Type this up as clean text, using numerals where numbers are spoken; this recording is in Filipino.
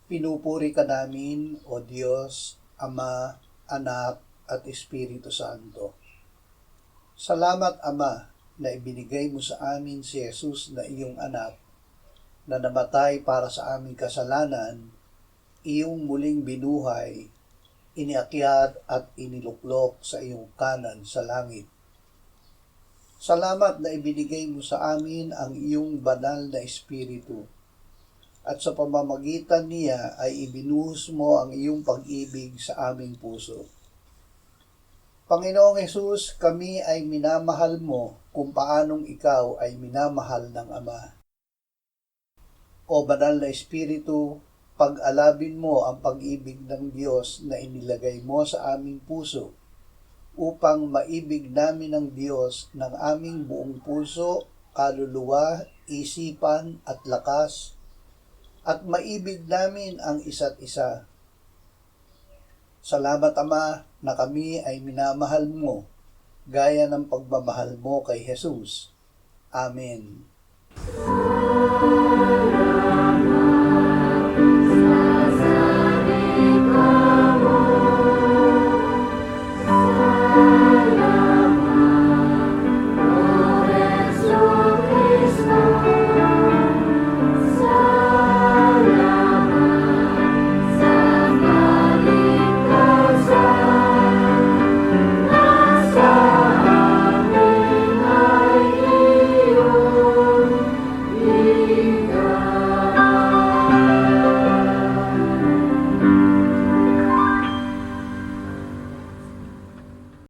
Pinupuri ka namin, O Diyos, Ama, Anak, at Espiritu Santo. Salamat, Ama, na ibinigay mo sa amin si Jesus na iyong anak, na namatay para sa aming kasalanan, iyong muling binuhay, iniakyat at iniluklok sa iyong kanan sa langit. Salamat na ibinigay mo sa amin ang iyong banal na Espiritu, at sa pamamagitan niya ay ibinuhos mo ang iyong pag-ibig sa aming puso. Panginoong Hesus, kami ay minamahal mo kung paanong ikaw ay minamahal ng Ama. O banal na Espiritu, pag-alabin mo ang pag-ibig ng Diyos na inilagay mo sa aming puso upang maibig namin ang Diyos ng aming buong puso, kaluluwa, isipan at lakas, at maibig namin ang isa't isa. Salamat, Ama, na kami ay minamahal mo, gaya ng pagmamahal mo kay Jesus. Amen.